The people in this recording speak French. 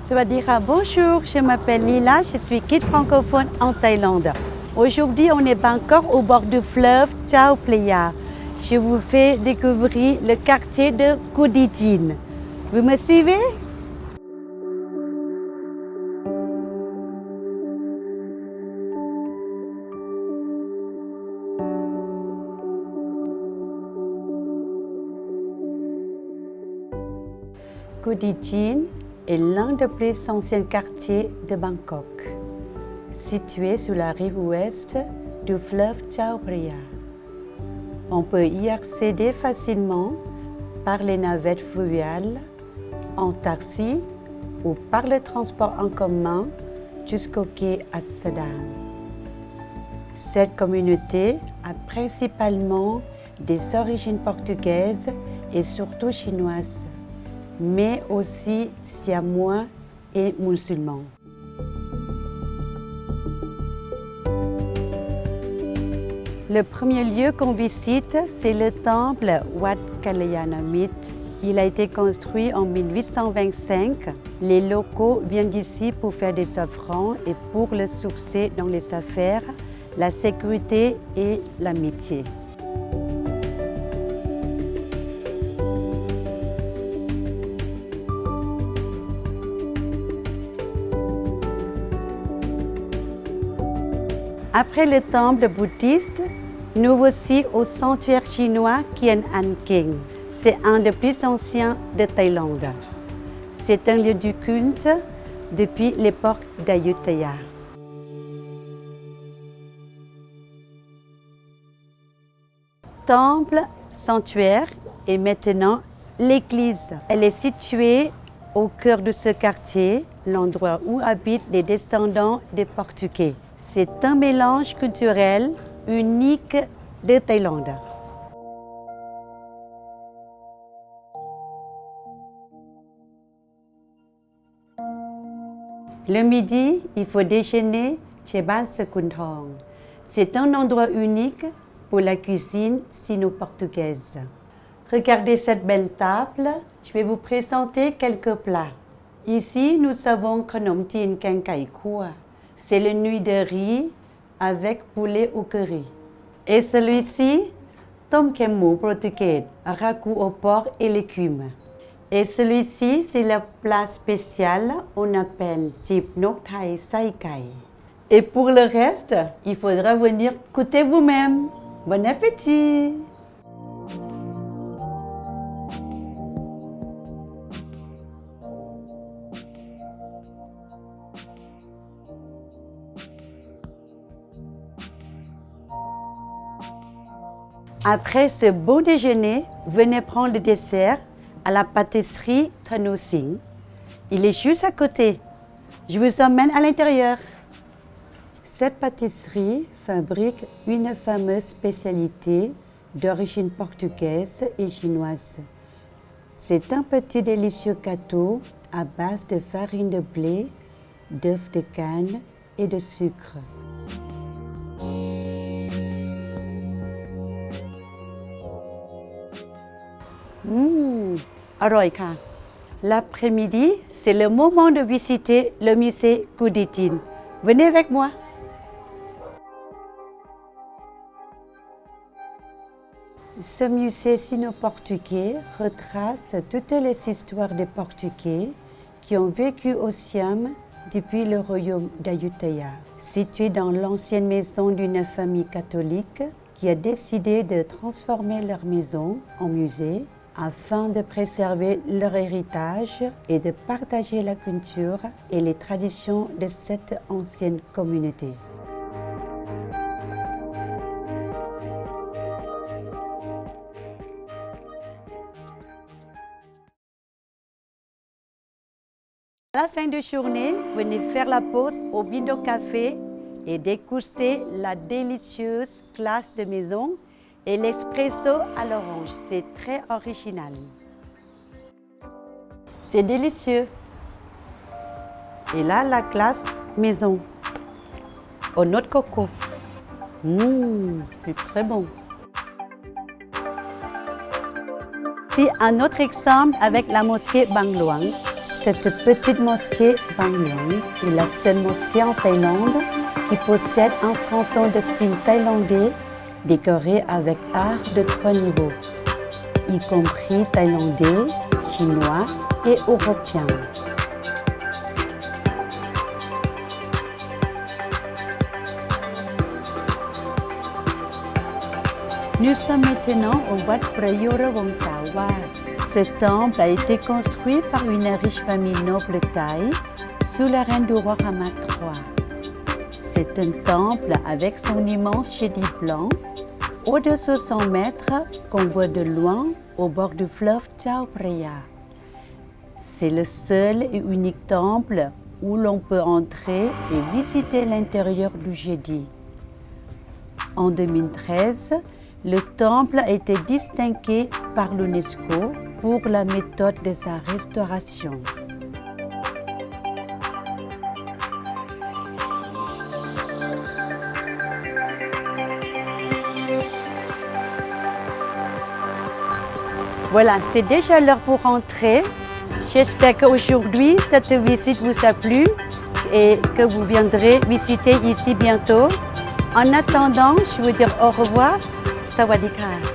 Swadira, bonjour, je m'appelle Lila, je suis guide francophone en Thaïlande. Aujourd'hui, on est Bangkok au bord du fleuve Chao Phraya. Je vous fais découvrir le quartier de Cô Đi Chinh. Vous me suivez? Cô Đi Chinh est l'un des plus anciens quartiers de Bangkok, situé sur la rive ouest du fleuve Chao Phraya. On peut y accéder facilement par les navettes fluviales, en taxi ou par le transport en commun jusqu'au quai Amsterdam. Cette communauté a principalement des origines portugaises et surtout chinoises, mais aussi siamois et musulmans. Le premier lieu qu'on visite, c'est le temple Wat Kalyanamitt. Il a été construit en 1825. Les locaux viennent d'ici pour faire des offrandes et pour le succès dans les affaires, la sécurité et l'amitié. Après le temple bouddhiste, nous voici au sanctuaire chinois Kien An King. C'est un des plus anciens de Thaïlande. C'est un lieu du culte depuis l'époque d'Ayutthaya. Temple, sanctuaire et maintenant l'église. Elle est située au cœur de ce quartier, l'endroit où habitent les descendants des Portugais. C'est un mélange culturel unique de Thaïlande. Le midi, il faut déjeuner chez Ban Sekun Thong. C'est un endroit unique pour la cuisine sino-portugaise. Regardez cette belle table, je vais vous présenter quelques plats. Ici, nous avons Khnom Chin Keng Kai Khua. C'est le nuit de riz avec poulet au curry. Et celui-ci, Tom Kem Mu portugais, ragoût au porc et légumes. Et celui-ci, c'est le plat spécial, on appelle Chip Nok Thai Sai Kai. Et pour le reste, il faudra venir goûter vous-même. Bon appétit! Après ce beau déjeuner, venez prendre le dessert à la pâtisserie Thanu Singh. Il est juste à côté. Je vous emmène à l'intérieur. Cette pâtisserie fabrique une fameuse spécialité d'origine portugaise et chinoise. C'est un petit délicieux gâteau à base de farine de blé, d'œufs de canne et de sucre. L'après-midi, c'est le moment de visiter le musée Cô Đi Chinh. Venez avec moi. Ce musée sino-portugais retrace toutes les histoires des Portugais qui ont vécu au Siam depuis le royaume d'Ayutthaya. Situé dans l'ancienne maison d'une famille catholique qui a décidé de transformer leur maison en musée afin de préserver leur héritage et de partager la culture et les traditions de cette ancienne communauté. À la fin de journée, venez faire la pause au Window Café et déguster la délicieuse glace de maison et l'espresso à l'orange. C'est très original. C'est délicieux. Et là, la glace maison aux noix de coco. C'est très bon. C'est un autre exemple avec la mosquée Bang Luang. Cette petite mosquée Ban Long est la seule mosquée en Thaïlande qui possède un fronton de style thaïlandais décoré avec art de 3 niveaux, y compris thaïlandais, chinois et européen. Nous sommes maintenant au Wat Prayora Wongsawa. Ce temple a été construit par une riche famille noble thaï sous le règne du roi Rama III. C'est un temple avec son immense chédid blanc, haut de 60 mètres, qu'on voit de loin au bord du fleuve Chao Phraya. C'est le seul et unique temple où l'on peut entrer et visiter l'intérieur du chédid. En 2013, le temple a été distingué par l'UNESCO pour la méthode de sa restauration. Voilà, c'est déjà l'heure pour rentrer. J'espère qu'aujourd'hui, cette visite vous a plu et que vous viendrez visiter ici bientôt. En attendant, je vous dis au revoir. สวัสดีค่ะ